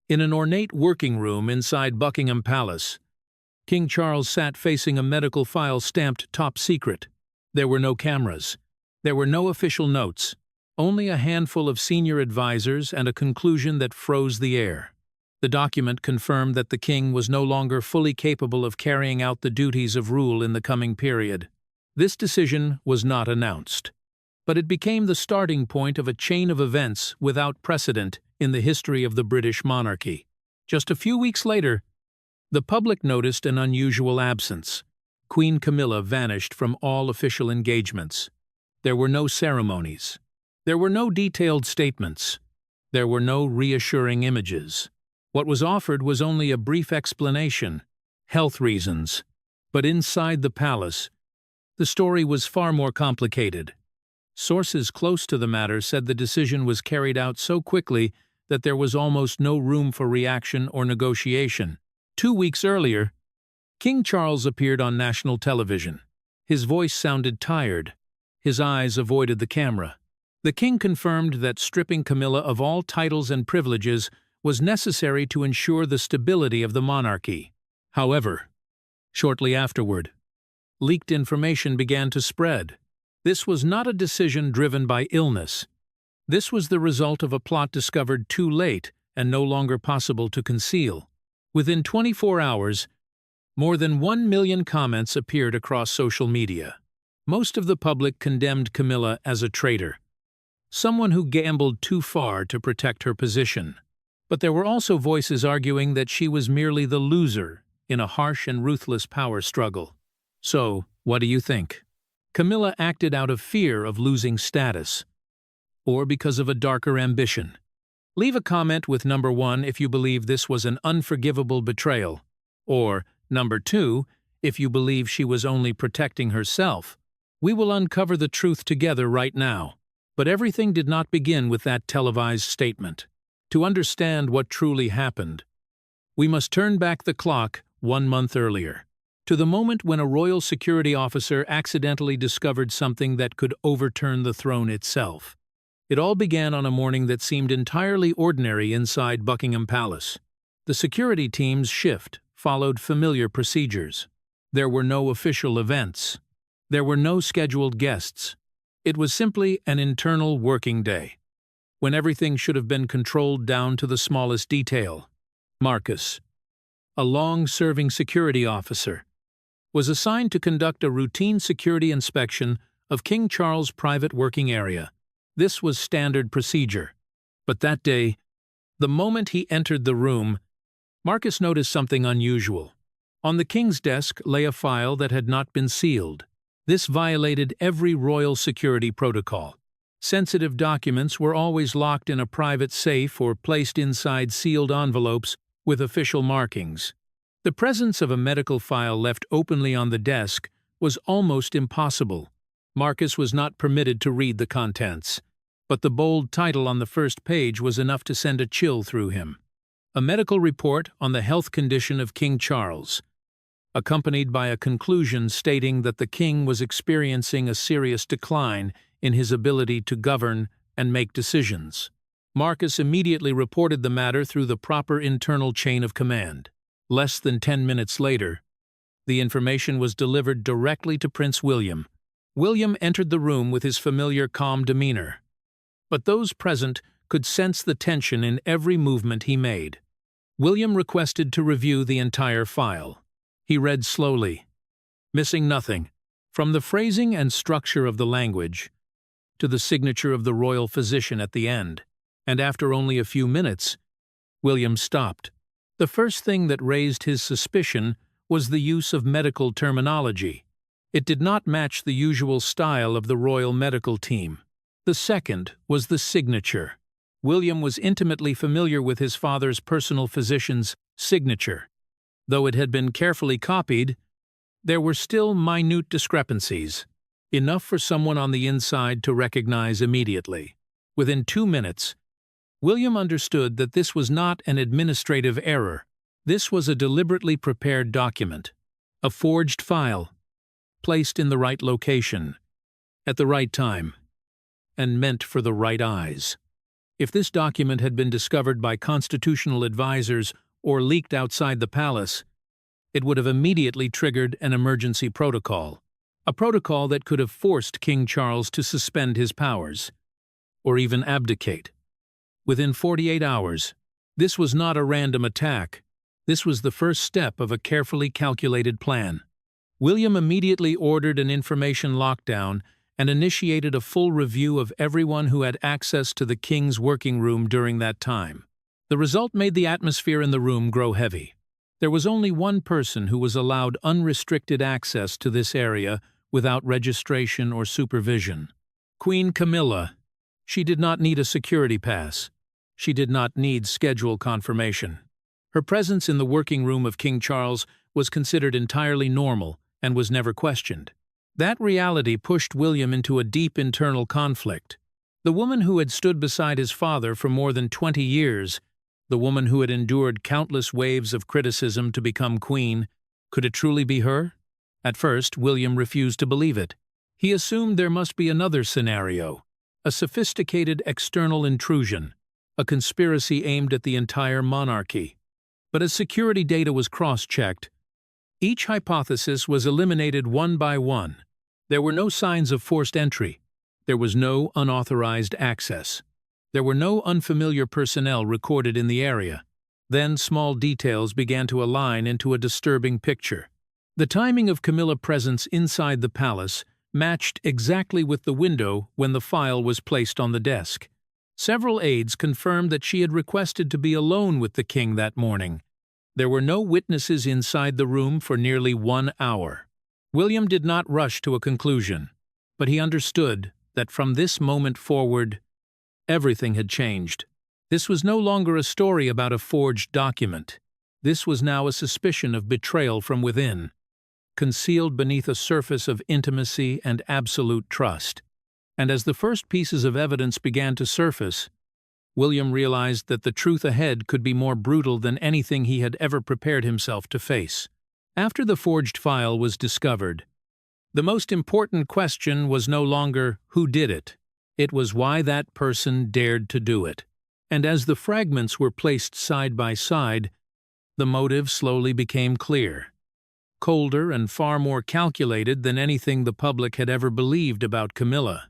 In an ornate working room inside Buckingham Palace, King Charles sat facing a medical file stamped top secret. There were no cameras. There were no official notes. Only a handful of senior advisors and a conclusion that froze the air. The document confirmed that the king was no longer fully capable of carrying out the duties of rule in the coming period. This decision was not announced, but it became the starting point of a chain of events without precedent in the history of the British monarchy. Just a few weeks later, the public noticed an unusual absence. Queen Camilla vanished from all official engagements. There were no ceremonies. There were no detailed statements. There were no reassuring images. What was offered was only a brief explanation, health reasons. But inside the palace, the story was far more complicated. Sources close to the matter said the decision was carried out so quickly that there was almost no room for reaction or negotiation. 2 weeks earlier, King Charles appeared on national television. His voice sounded tired. His eyes avoided the camera. The king confirmed that stripping Camilla of all titles and privileges was necessary to ensure the stability of the monarchy. However, shortly afterward, leaked information began to spread. This was not a decision driven by illness. This was the result of a plot discovered too late and no longer possible to conceal. Within 24 hours, more than 1 million comments appeared across social media. Most of the public condemned Camilla as a traitor, someone who gambled too far to protect her position. But there were also voices arguing that she was merely the loser in a harsh and ruthless power struggle. So, what do you think? Camilla acted out of fear of losing status, or because of a darker ambition? Leave a comment with number 1 if you believe this was an unforgivable betrayal, or number 2 if you believe she was only protecting herself. We will uncover the truth together right now. But everything did not begin with that televised statement. To understand what truly happened, we must turn back the clock 1 month earlier, to the moment when a royal security officer accidentally discovered something that could overturn the throne itself. It all began on a morning that seemed entirely ordinary inside Buckingham Palace. The security team's shift followed familiar procedures. There were no official events. There were no scheduled guests. It was simply an internal working day, when everything should have been controlled down to the smallest detail. Marcus, a long-serving security officer, was assigned to conduct a routine security inspection of King Charles' private working area. This was standard procedure. But that day, the moment he entered the room, Marcus noticed something unusual. On the king's desk lay a file that had not been sealed. This violated every royal security protocol. Sensitive documents were always locked in a private safe or placed inside sealed envelopes with official markings. The presence of a medical file left openly on the desk was almost impossible. Marcus was not permitted to read the contents, but the bold title on the first page was enough to send a chill through him. A medical report on the health condition of King Charles, accompanied by a conclusion stating that the king was experiencing a serious decline in his ability to govern and make decisions. Marcus immediately reported the matter through the proper internal chain of command. Less than 10 minutes later, the information was delivered directly to Prince William. William entered the room with his familiar calm demeanor, but those present could sense the tension in every movement he made. William requested to review the entire file. He read slowly, missing nothing, from the phrasing and structure of the language to the signature of the royal physician at the end, and after only a few minutes, William stopped. The first thing that raised his suspicion was the use of medical terminology. It did not match the usual style of the royal medical team. The second was the signature. William was intimately familiar with his father's personal physician's signature. Though it had been carefully copied, there were still minute discrepancies, enough for someone on the inside to recognize immediately. Within 2 minutes, William understood that this was not an administrative error. This was a deliberately prepared document, a forged file, placed in the right location, at the right time, and meant for the right eyes. If this document had been discovered by constitutional advisors or leaked outside the palace, it would have immediately triggered an emergency protocol, a protocol that could have forced King Charles to suspend his powers, or even abdicate. Within 48 hours, this was not a random attack. This was the first step of a carefully calculated plan. William immediately ordered an information lockdown and initiated a full review of everyone who had access to the king's working room during that time. The result made the atmosphere in the room grow heavy. There was only one person who was allowed unrestricted access to this area without registration or supervision. Queen Camilla. She did not need a security pass. She did not need schedule confirmation. Her presence in the working room of King Charles was considered entirely normal and was never questioned. That reality pushed William into a deep internal conflict. The woman who had stood beside his father for more than 20 years, the woman who had endured countless waves of criticism to become queen, could it truly be her? At first, William refused to believe it. He assumed there must be another scenario, a sophisticated external intrusion, a conspiracy aimed at the entire monarchy. But as security data was cross-checked, each hypothesis was eliminated one by one. There were no signs of forced entry. There was no unauthorized access. There were no unfamiliar personnel recorded in the area. Then small details began to align into a disturbing picture. The timing of Camilla's presence inside the palace matched exactly with the window when the file was placed on the desk. Several aides confirmed that she had requested to be alone with the king that morning. There were no witnesses inside the room for nearly 1 hour. William did not rush to a conclusion, but he understood that from this moment forward, everything had changed. This was no longer a story about a forged document. This was now a suspicion of betrayal from within, concealed beneath a surface of intimacy and absolute trust. And as the first pieces of evidence began to surface, William realized that the truth ahead could be more brutal than anything he had ever prepared himself to face. After the forged file was discovered, the most important question was no longer who did it. It was why that person dared to do it. And as the fragments were placed side by side, the motive slowly became clear. Colder and far more calculated than anything the public had ever believed about Camilla.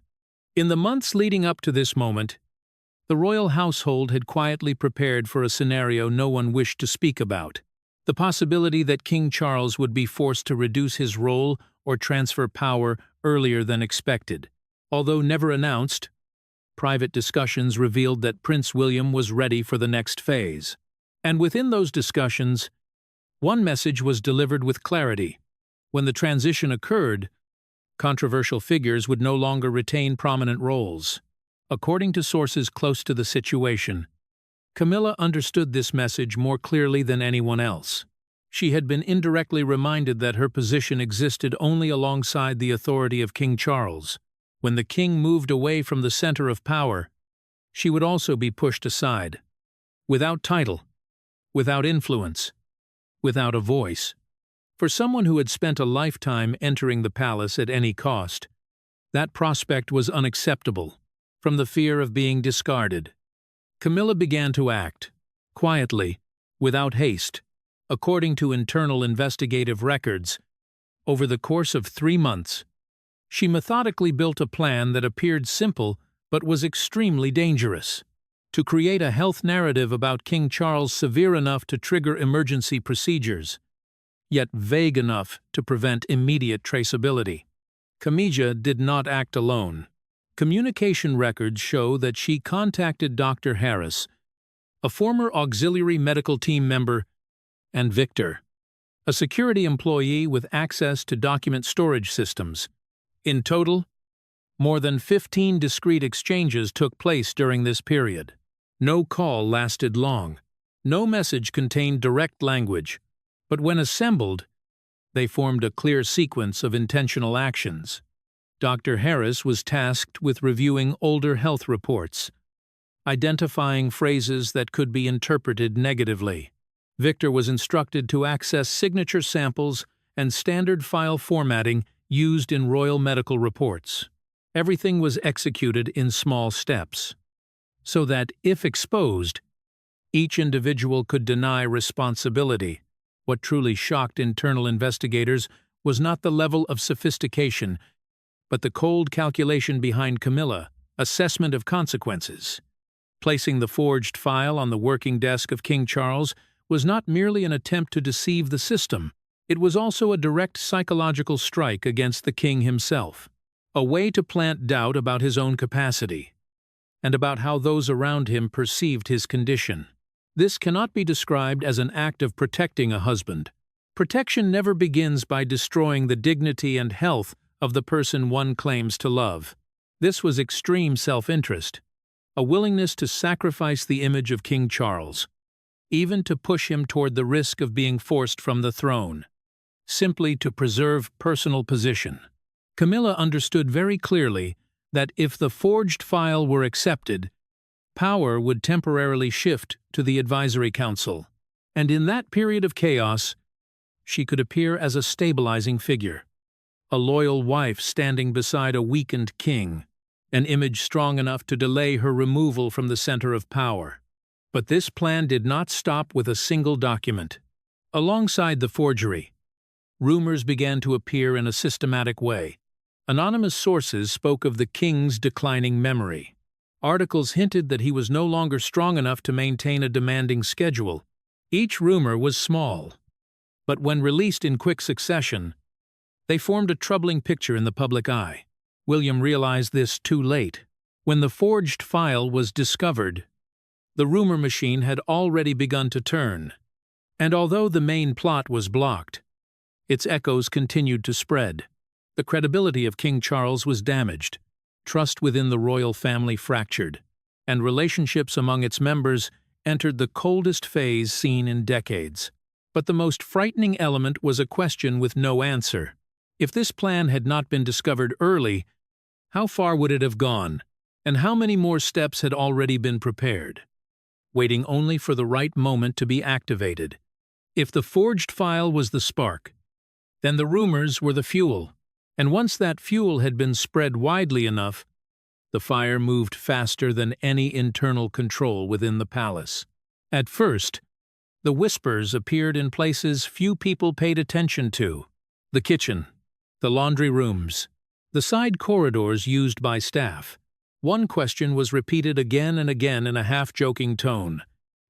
In the months leading up to this moment, the royal household had quietly prepared for a scenario no one wished to speak about. The possibility that King Charles would be forced to reduce his role or transfer power earlier than expected. Although never announced, private discussions revealed that Prince William was ready for the next phase. And within those discussions, one message was delivered with clarity. When the transition occurred, controversial figures would no longer retain prominent roles. According to sources close to the situation, Camilla understood this message more clearly than anyone else. She had been indirectly reminded that her position existed only alongside the authority of King Charles. When the king moved away from the center of power, she would also be pushed aside. Without title, without influence, without a voice. For someone who had spent a lifetime entering the palace at any cost, that prospect was unacceptable. From the fear of being discarded, Camilla began to act, quietly, without haste. According to internal investigative records, over the course of 3 months, she methodically built a plan that appeared simple but was extremely dangerous. To create a health narrative about King Charles severe enough to trigger emergency procedures, yet vague enough to prevent immediate traceability. Camilla did not act alone. Communication records show that she contacted Dr. Harris, a former auxiliary medical team member, and Victor, a security employee with access to document storage systems. In total, more than 15 discrete exchanges took place during this period. No call lasted long. No message contained direct language, but when assembled, they formed a clear sequence of intentional actions. Dr. Harris was tasked with reviewing older health reports, identifying phrases that could be interpreted negatively. Victor was instructed to access signature samples and standard file formatting used in royal medical reports. Everything was executed in small steps. so that, if exposed, each individual could deny responsibility. What truly shocked internal investigators was not the level of sophistication, but the cold calculation behind Camilla, assessment of consequences. Placing the forged file on the working desk of King Charles was not merely an attempt to deceive the system, it was also a direct psychological strike against the king himself, a way to plant doubt about his own capacity, and about how those around him perceived his condition. This cannot be described as an act of protecting a husband. Protection never begins by destroying the dignity and health of the person one claims to love. This was extreme self-interest, a willingness to sacrifice the image of King Charles, even to push him toward the risk of being forced from the throne, simply to preserve personal position. Camilla understood very clearly that if the forged file were accepted, power would temporarily shift to the advisory council, and in that period of chaos, she could appear as a stabilizing figure, a loyal wife standing beside a weakened king, an image strong enough to delay her removal from the center of power. But this plan did not stop with a single document. Alongside the forgery, rumors began to appear in a systematic way. Anonymous sources spoke of the king's declining memory. Articles hinted that he was no longer strong enough to maintain a demanding schedule. Each rumor was small, but when released in quick succession, they formed a troubling picture in the public eye. William realized this too late. When the forged file was discovered, the rumor machine had already begun to turn, and although the main plot was blocked, its echoes continued to spread. The credibility of King Charles was damaged, trust within the royal family fractured, and relationships among its members entered the coldest phase seen in decades. But the most frightening element was a question with no answer. If this plan had not been discovered early, how far would it have gone, and how many more steps had already been prepared, waiting only for the right moment to be activated? If the forged file was the spark, then the rumors were the fuel, and once that fuel had been spread widely enough, the fire moved faster than any internal control within the palace. At first, the whispers appeared in places few people paid attention to: the kitchen, the laundry rooms, the side corridors used by staff. One question was repeated again and again in a half-joking tone.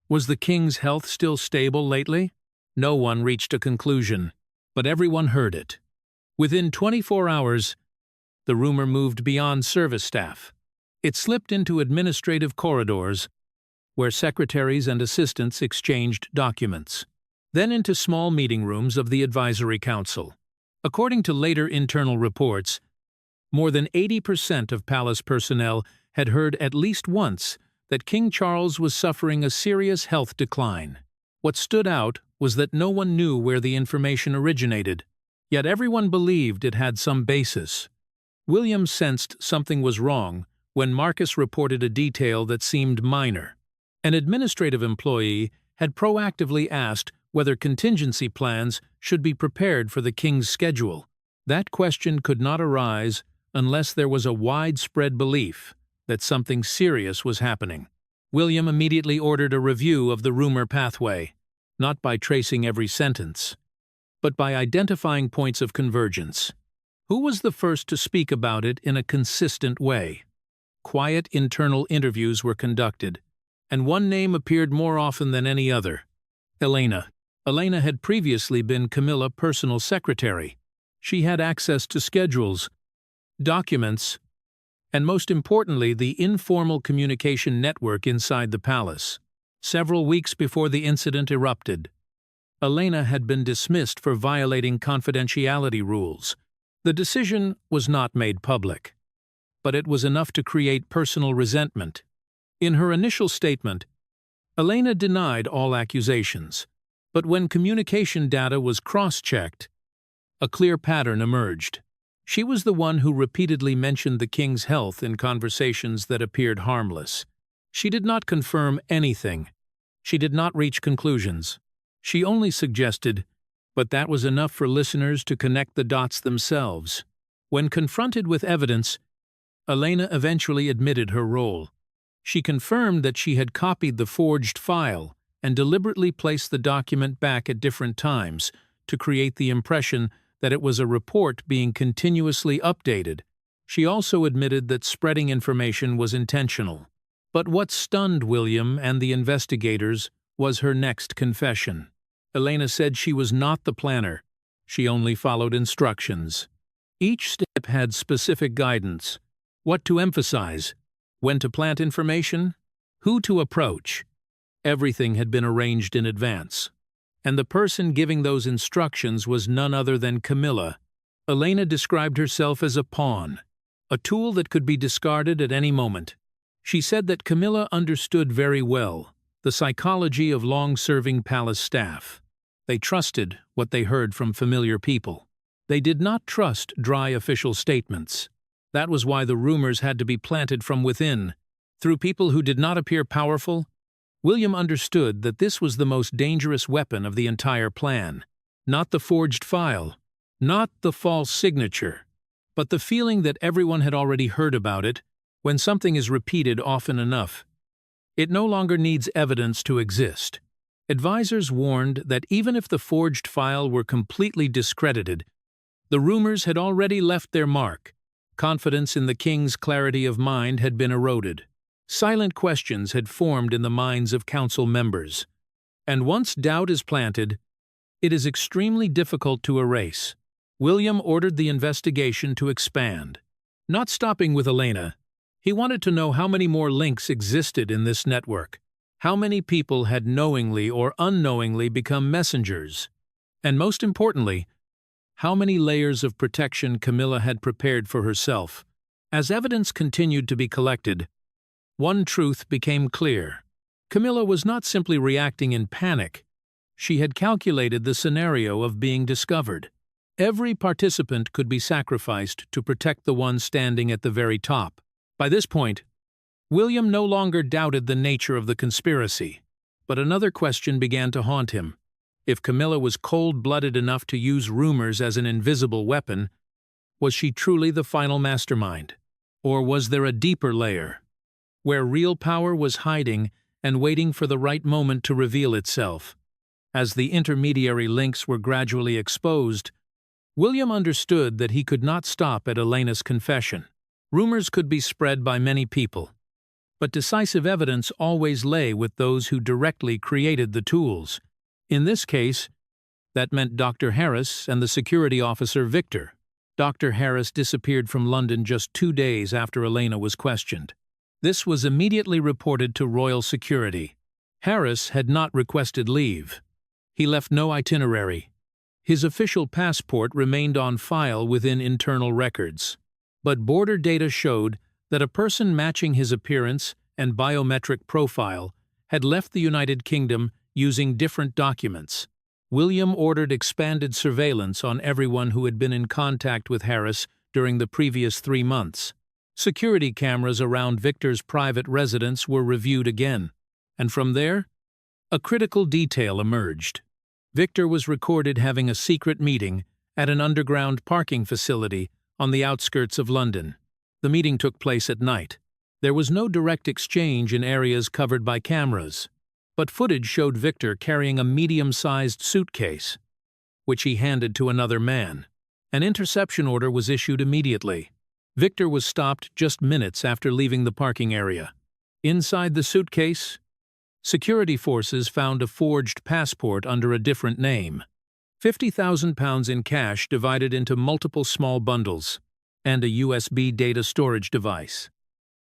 Was the king's health still stable lately? No one reached a conclusion, but everyone heard it. Within 24 hours, the rumor moved beyond service staff. It slipped into administrative corridors, where secretaries and assistants exchanged documents, then into small meeting rooms of the advisory council. According to later internal reports, more than 80% of palace personnel had heard at least once that King Charles was suffering a serious health decline. What stood out was that no one knew where the information originated, yet everyone believed it had some basis. William sensed something was wrong when Marcus reported a detail that seemed minor. An administrative employee had proactively asked whether contingency plans should be prepared for the king's schedule. That question could not arise unless there was a widespread belief that something serious was happening. William immediately ordered a review of the rumor pathway, not by tracing every sentence, but by identifying points of convergence. Who was the first to speak about it in a consistent way? Quiet internal interviews were conducted, and one name appeared more often than any other: Elena. Elena had previously been Camilla's personal secretary. She had access to schedules, documents, and most importantly, the informal communication network inside the palace. Several weeks before the incident erupted, Elena had been dismissed for violating confidentiality rules. The decision was not made public, but it was enough to create personal resentment. In her initial statement, Elena denied all accusations, but when communication data was cross-checked, a clear pattern emerged. She was the one who repeatedly mentioned the king's health in conversations that appeared harmless. She did not confirm anything. She did not reach conclusions. She only suggested, but that was enough for listeners to connect the dots themselves. When confronted with evidence, Elena eventually admitted her role. She confirmed that she had copied the forged file and deliberately placed the document back at different times to create the impression that it was a report being continuously updated. She also admitted that spreading information was intentional. But what stunned William and the investigators was her next confession. Elena said she was not the planner. She only followed instructions. Each step had specific guidance: what to emphasize, when to plant information, who to approach. Everything had been arranged in advance. And the person giving those instructions was none other than Camilla. Elena described herself as a pawn, a tool that could be discarded at any moment. She said that Camilla understood very well the psychology of long-serving palace staff. They trusted what they heard from familiar people. They did not trust dry official statements. That was why the rumors had to be planted from within, through people who did not appear powerful. William understood that this was the most dangerous weapon of the entire plan. Not the forged file, not the false signature, but the feeling that everyone had already heard about it. When something is repeated often enough, it no longer needs evidence to exist. Advisors warned that even if the forged file were completely discredited, the rumors had already left their mark. Confidence in the king's clarity of mind had been eroded. Silent questions had formed in the minds of council members. And once doubt is planted, it is extremely difficult to erase. William ordered the investigation to expand. Not stopping with Elena, he wanted to know how many more links existed in this network, how many people had knowingly or unknowingly become messengers, and most importantly, how many layers of protection Camilla had prepared for herself. As evidence continued to be collected, one truth became clear. Camilla was not simply reacting in panic. She had calculated the scenario of being discovered. Every participant could be sacrificed to protect the one standing at the very top. By this point, William no longer doubted the nature of the conspiracy, but another question began to haunt him. If Camilla was cold-blooded enough to use rumors as an invisible weapon, was she truly the final mastermind? Or was there a deeper layer, where real power was hiding and waiting for the right moment to reveal itself? As the intermediary links were gradually exposed, William understood that he could not stop at Elena's confession. Rumors could be spread by many people, but decisive evidence always lay with those who directly created the tools. In this case, that meant Dr. Harris and the security officer Victor. Dr. Harris disappeared from London just 2 days after Elena was questioned. This was immediately reported to royal security. Harris had not requested leave. He left no itinerary. His official passport remained on file within internal records. But border data showed that a person matching his appearance and biometric profile had left the United Kingdom using different documents. William ordered expanded surveillance on everyone who had been in contact with Harris during the previous 3 months. Security cameras around Victor's private residence were reviewed again, and from there, a critical detail emerged. Victor was recorded having a secret meeting at an underground parking facility on the outskirts of London. The meeting took place at night. There was no direct exchange in areas covered by cameras, but footage showed Victor carrying a medium-sized suitcase, which he handed to another man. An interception order was issued immediately. Victor was stopped just minutes after leaving the parking area. Inside the suitcase, security forces found a forged passport under a different name. £50,000 in cash divided into multiple small bundles, and a USB data storage device,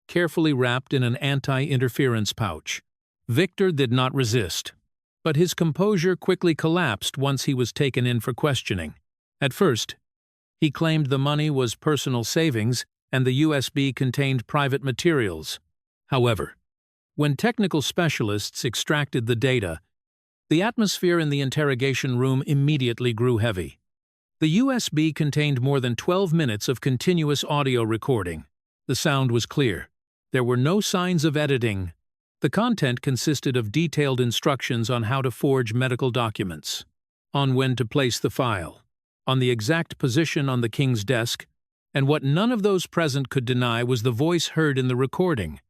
carefully wrapped in an anti-interference pouch. Victor did not resist, but his composure quickly collapsed once he was taken in for questioning. At first, he claimed the money was personal savings and the USB contained private materials. However, when technical specialists extracted the data, the atmosphere in the interrogation room immediately grew heavy. The USB contained more than 12 minutes of continuous audio recording. The sound was clear. There were no signs of editing. The content consisted of detailed instructions on how to forge medical documents, on when to place the file, on the exact position on the king's desk, and what none of those present could deny was the voice heard in the recording.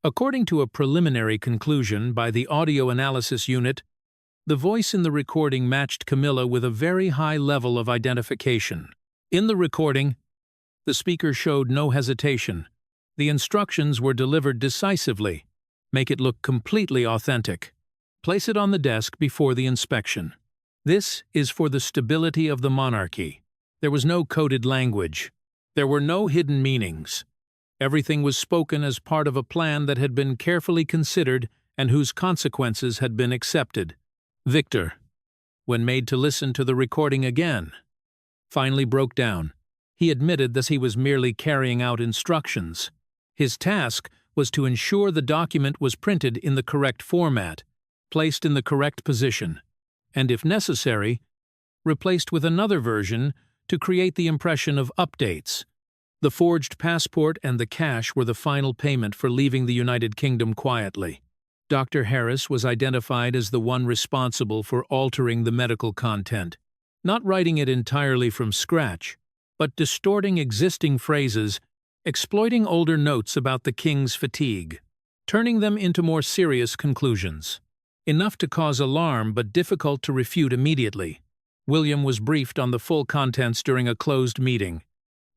According to a preliminary conclusion by the audio analysis unit, the voice in the recording matched Camilla with a very high level of identification. In the recording, the speaker showed no hesitation. The instructions were delivered decisively. Make it look completely authentic. Place it on the desk before the inspection. This is for the stability of the monarchy. There was no coded language. There were no hidden meanings. Everything was spoken as part of a plan that had been carefully considered and whose consequences had been accepted. Victor, when made to listen to the recording again, finally broke down. He admitted that he was merely carrying out instructions. His task was to ensure the document was printed in the correct format, placed in the correct position, and if necessary, replaced with another version to create the impression of updates. The forged passport and the cash were the final payment for leaving the United Kingdom quietly. Dr. Harris was identified as the one responsible for altering the medical content, not writing it entirely from scratch, but distorting existing phrases, exploiting older notes about the king's fatigue, turning them into more serious conclusions. Enough to cause alarm but difficult to refute immediately. William was briefed on the full contents during a closed meeting.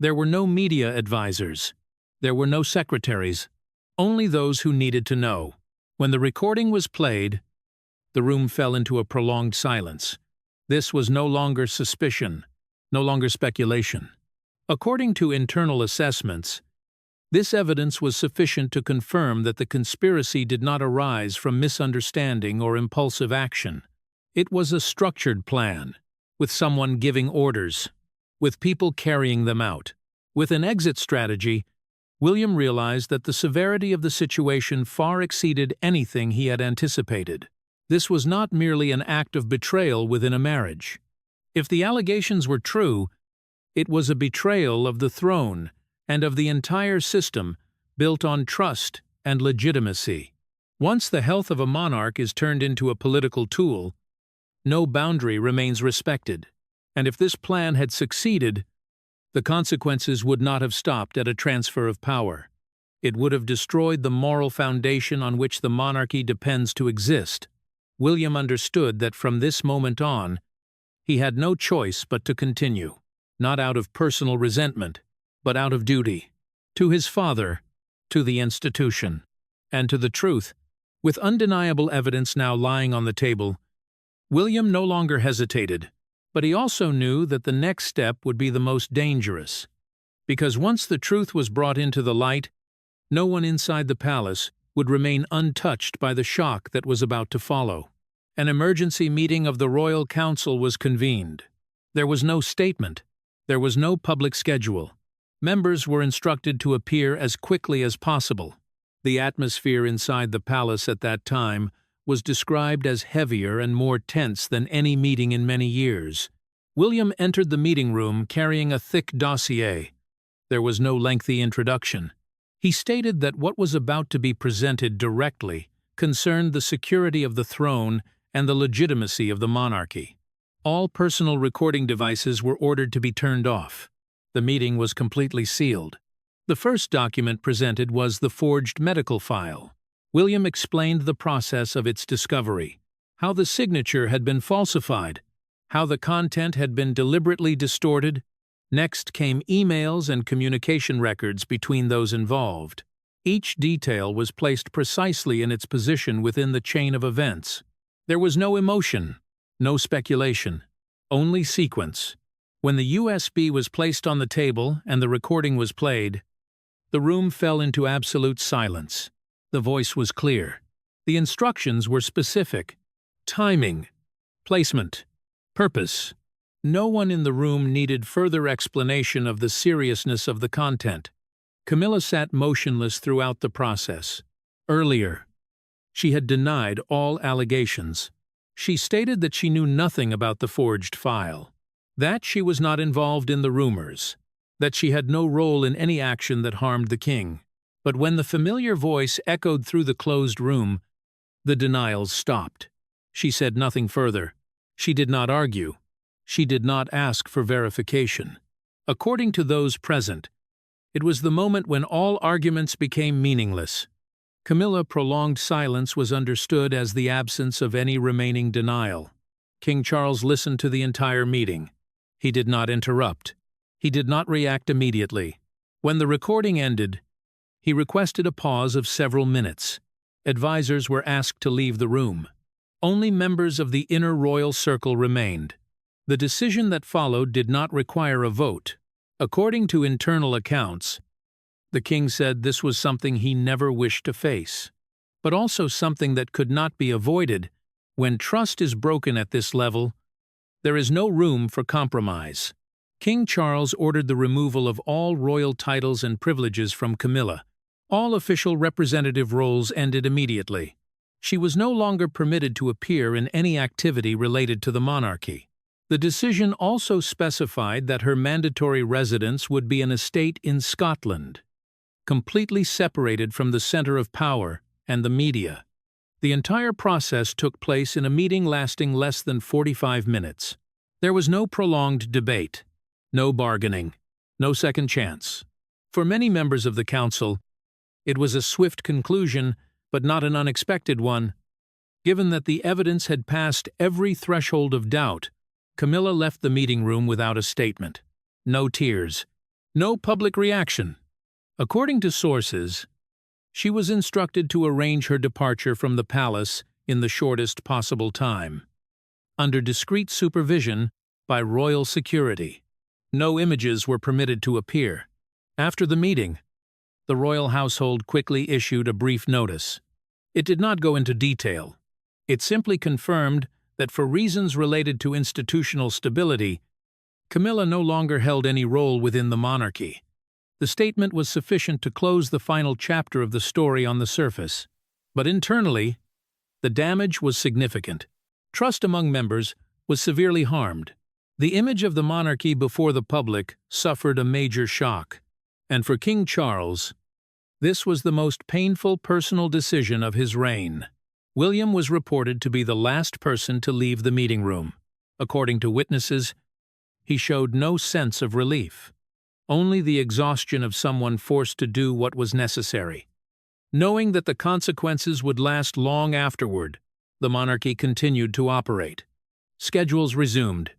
There were no media advisors. There were no secretaries. Only those who needed to know. When the recording was played, the room fell into a prolonged silence. This was no longer suspicion, no longer speculation. According to internal assessments, this evidence was sufficient to confirm that the conspiracy did not arise from misunderstanding or impulsive action. It was a structured plan, with someone giving orders, with people carrying them out. With an exit strategy, William realized that the severity of the situation far exceeded anything he had anticipated. This was not merely an act of betrayal within a marriage. If the allegations were true, it was a betrayal of the throne and of the entire system built on trust and legitimacy. Once the health of a monarch is turned into a political tool, no boundary remains respected. And if this plan had succeeded, the consequences would not have stopped at a transfer of power. It would have destroyed the moral foundation on which the monarchy depends to exist. William understood that from this moment on, he had no choice but to continue, not out of personal resentment, but out of duty, to his father, to the institution, and to the truth. With undeniable evidence now lying on the table, William no longer hesitated. But he also knew that the next step would be the most dangerous, because once the truth was brought into the light, no one inside the palace would remain untouched by the shock that was about to follow. An emergency meeting of the Royal Council was convened. There was no statement. There was no public schedule. Members were instructed to appear as quickly as possible. The atmosphere inside the palace at that time was described as heavier and more tense than any meeting in many years. William entered the meeting room carrying a thick dossier. There was no lengthy introduction. He stated that what was about to be presented directly concerned the security of the throne and the legitimacy of the monarchy. All personal recording devices were ordered to be turned off. The meeting was completely sealed. The first document presented was the forged medical file. William explained the process of its discovery, how the signature had been falsified, how the content had been deliberately distorted. Next came emails and communication records between those involved. Each detail was placed precisely in its position within the chain of events. There was no emotion, no speculation, only sequence. When the USB was placed on the table and the recording was played, the room fell into absolute silence. The voice was clear. The instructions were specific. Timing, placement, purpose. No one in the room needed further explanation of the seriousness of the content. Camilla sat motionless throughout the process. Earlier, she had denied all allegations. She stated that she knew nothing about the forged file, that she was not involved in the rumors, that she had no role in any action that harmed the king. But when the familiar voice echoed through the closed room, the denials stopped. She said nothing further. She did not argue. She did not ask for verification. According to those present, it was the moment when all arguments became meaningless. Camilla's prolonged silence was understood as the absence of any remaining denial. King Charles listened to the entire meeting. He did not interrupt. He did not react immediately. When the recording ended, he requested a pause of several minutes. Advisors were asked to leave the room. Only members of the inner royal circle remained. The decision that followed did not require a vote. According to internal accounts, the king said this was something he never wished to face, but also something that could not be avoided. When trust is broken at this level, there is no room for compromise. King Charles ordered the removal of all royal titles and privileges from Camilla. All official representative roles ended immediately. She was no longer permitted to appear in any activity related to the monarchy. The decision also specified that her mandatory residence would be an estate in Scotland, completely separated from the center of power and the media. The entire process took place in a meeting lasting less than 45 minutes. There was no prolonged debate, no bargaining, no second chance. For many members of the council, it was a swift conclusion, but not an unexpected one. Given that the evidence had passed every threshold of doubt, Camilla left the meeting room without a statement. No tears, no public reaction. According to sources, she was instructed to arrange her departure from the palace in the shortest possible time, under discreet supervision by royal security. No images were permitted to appear. After the meeting, the royal household quickly issued a brief notice. It did not go into detail. It simply confirmed that for reasons related to institutional stability, Camilla no longer held any role within the monarchy. The statement was sufficient to close the final chapter of the story on the surface. But internally, the damage was significant. Trust among members was severely harmed. The image of the monarchy before the public suffered a major shock. And for King Charles, this was the most painful personal decision of his reign. William was reported to be the last person to leave the meeting room. According to witnesses, he showed no sense of relief. Only the exhaustion of someone forced to do what was necessary. Knowing that the consequences would last long afterward, the monarchy continued to operate. Schedules resumed.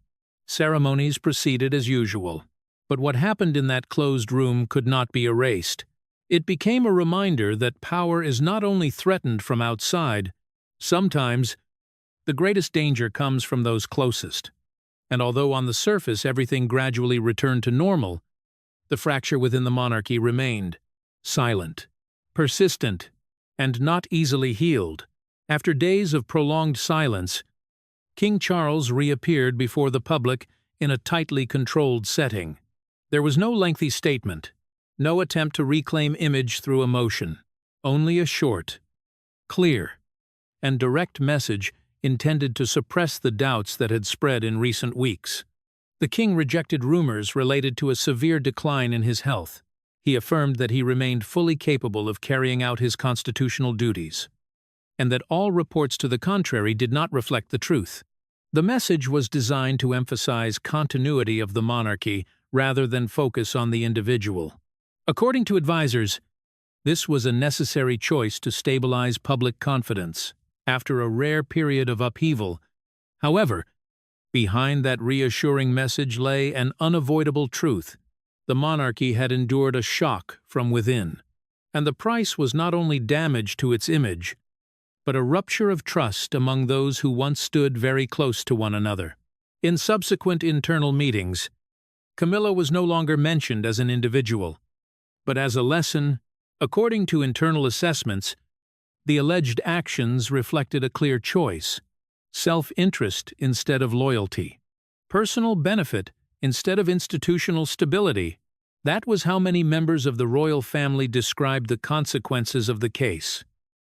Ceremonies proceeded as usual. But what happened in that closed room could not be erased. It became a reminder that power is not only threatened from outside, sometimes the greatest danger comes from those closest. And although on the surface everything gradually returned to normal, the fracture within the monarchy remained, silent, persistent, and not easily healed. After days of prolonged silence, King Charles reappeared before the public in a tightly controlled setting. There was no lengthy statement, no attempt to reclaim image through emotion, only a short, clear, and direct message intended to suppress the doubts that had spread in recent weeks. The king rejected rumors related to a severe decline in his health. He affirmed that he remained fully capable of carrying out his constitutional duties, and that all reports to the contrary did not reflect the truth. The message was designed to emphasize continuity of the monarchy rather than focus on the individual. According to advisors, this was a necessary choice to stabilize public confidence after a rare period of upheaval. However, behind that reassuring message lay an unavoidable truth. The monarchy had endured a shock from within, and the price was not only damage to its image, but a rupture of trust among those who once stood very close to one another. In subsequent internal meetings, Camilla was no longer mentioned as an individual, but as a lesson. According to internal assessments, the alleged actions reflected a clear choice: self-interest instead of loyalty, personal benefit instead of institutional stability. That was how many members of the royal family described the consequences of the case,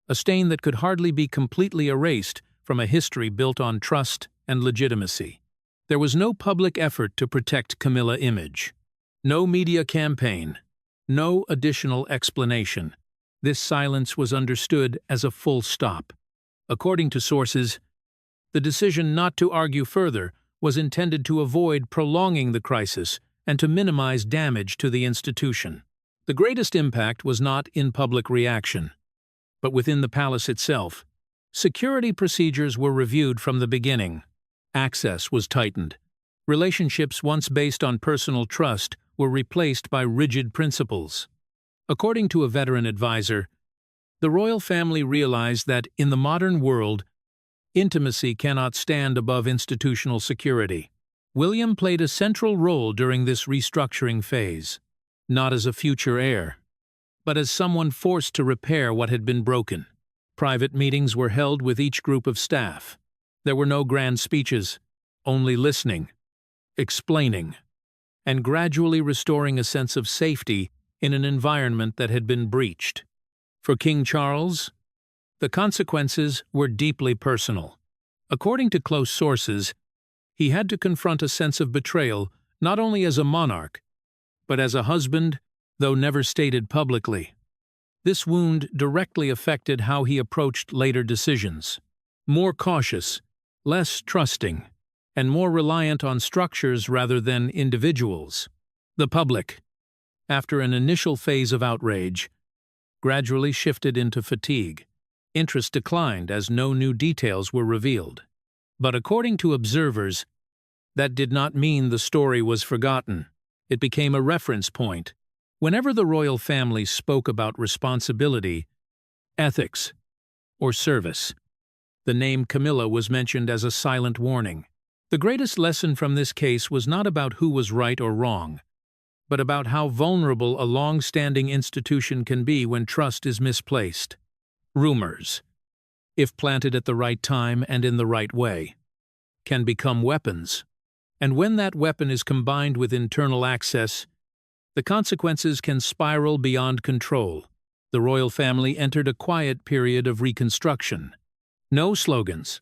a stain that could hardly be completely erased from a history built on trust and legitimacy. There was no public effort to protect Camilla's image, no media campaign, no additional explanation. This silence was understood as a full stop. According to sources, the decision not to argue further was intended to avoid prolonging the crisis and to minimize damage to the institution. The greatest impact was not in public reaction, But within the palace itself, security procedures were reviewed from the beginning. Access was tightened. Relationships once based on personal trust were replaced by rigid principles. According to a veteran advisor, the royal family realized that in the modern world, intimacy cannot stand above institutional security. William played a central role during this restructuring phase, not as a future heir, but as someone forced to repair what had been broken. Private meetings were held with each group of staff. There were no grand speeches, only listening, explaining, and gradually restoring a sense of safety in an environment that had been breached. For King Charles, the consequences were deeply personal. According to close sources, he had to confront a sense of betrayal not only as a monarch, but as a husband, though never stated publicly. This wound directly affected how he approached later decisions. More cautious, less trusting, and more reliant on structures rather than individuals. The public, after an initial phase of outrage, gradually shifted into fatigue. Interest declined as no new details were revealed. But according to observers, that did not mean the story was forgotten. It became a reference point. Whenever the royal family spoke about responsibility, ethics, or service, the name Camilla was mentioned as a silent warning. The greatest lesson from this case was not about who was right or wrong, but about how vulnerable a long-standing institution can be when trust is misplaced. Rumors, if planted at the right time and in the right way, can become weapons. And when that weapon is combined with internal access, the consequences can spiral beyond control. The royal family entered a quiet period of reconstruction. No slogans,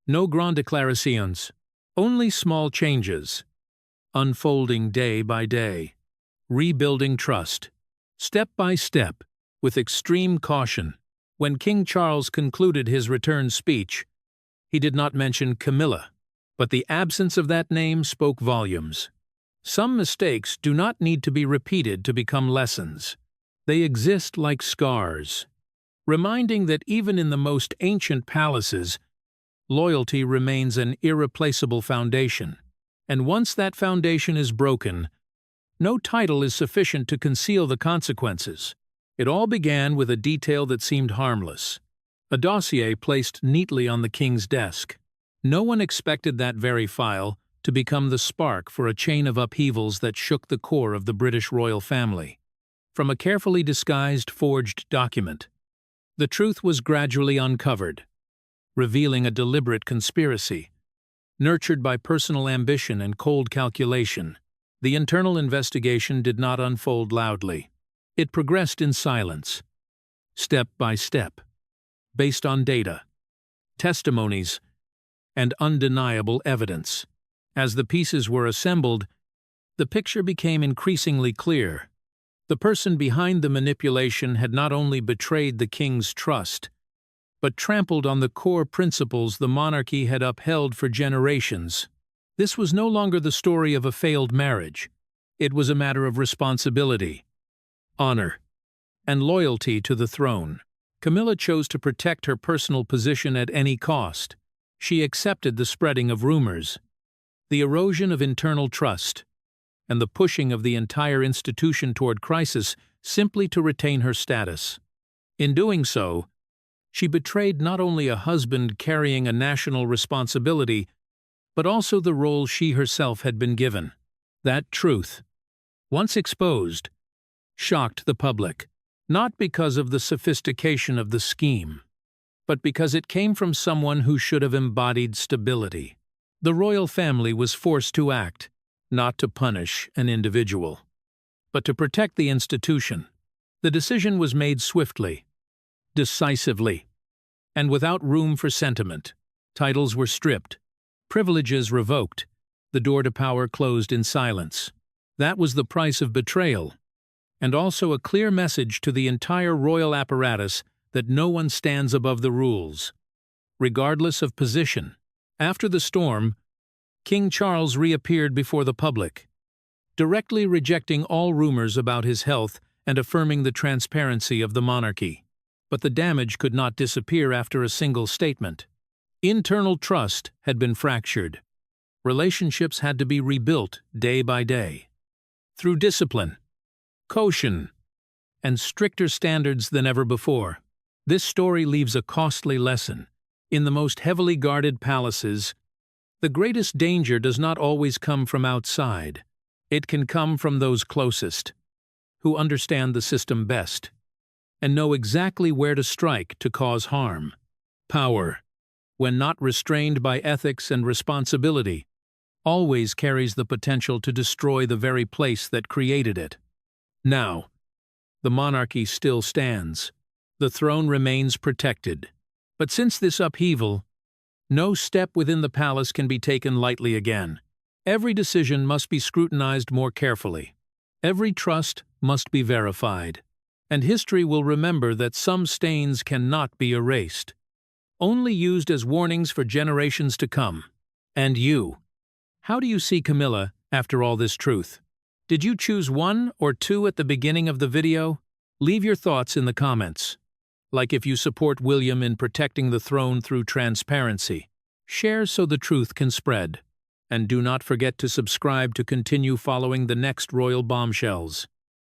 no grand déclarations, only small changes, unfolding day by day, rebuilding trust, step by step, with extreme caution. When King Charles concluded his return speech, he did not mention Camilla, but the absence of that name spoke volumes. Some mistakes do not need to be repeated to become lessons. They exist like scars, reminding that even in the most ancient palaces, loyalty remains an irreplaceable foundation. And once that foundation is broken, no title is sufficient to conceal the consequences. It all began with a detail that seemed harmless. A dossier placed neatly on the king's desk. No one expected that very file to become the spark for a chain of upheavals that shook the core of the British royal family. From a carefully disguised, forged document, the truth was gradually uncovered, revealing a deliberate conspiracy. Nurtured by personal ambition and cold calculation, the internal investigation did not unfold loudly. It progressed in silence, step by step, based on data, testimonies, and undeniable evidence. As the pieces were assembled, the picture became increasingly clear. The person behind the manipulation had not only betrayed the king's trust, but trampled on the core principles the monarchy had upheld for generations. This was no longer the story of a failed marriage. It was a matter of responsibility, honor, and loyalty to the throne. Camilla chose to protect her personal position at any cost. She accepted the spreading of rumors, the erosion of internal trust, and the pushing of the entire institution toward crisis simply to retain her status. In doing so, she betrayed not only a husband carrying a national responsibility, but also the role she herself had been given. That truth, once exposed, shocked the public, not because of the sophistication of the scheme, but because it came from someone who should have embodied stability. The royal family was forced to act, not to punish an individual, but to protect the institution. The decision was made swiftly, decisively, and without room for sentiment. Titles were stripped, privileges revoked, the door to power closed in silence. That was the price of betrayal, and also a clear message to the entire royal apparatus that no one stands above the rules, regardless of position. After the storm, King Charles reappeared before the public, directly rejecting all rumors about his health and affirming the transparency of the monarchy. But the damage could not disappear after a single statement. Internal trust had been fractured. Relationships had to be rebuilt day by day. Through discipline, caution, and stricter standards than ever before. This story leaves a costly lesson. In the most heavily guarded palaces, the greatest danger does not always come from outside. It can come from those closest, who understand the system best, and know exactly where to strike to cause harm. Power, when not restrained by ethics and responsibility, always carries the potential to destroy the very place that created it. Now, the monarchy still stands. The throne remains protected. But since this upheaval, no step within the palace can be taken lightly again. Every decision must be scrutinized more carefully. Every trust must be verified. And history will remember that some stains cannot be erased, only used as warnings for generations to come. And you? How do you see Camilla after all this truth? Did you choose one or two at the beginning of the video? Leave your thoughts in the comments. Like if you support William in protecting the throne through transparency. Share so the truth can spread. And do not forget to subscribe to continue following the next royal bombshells.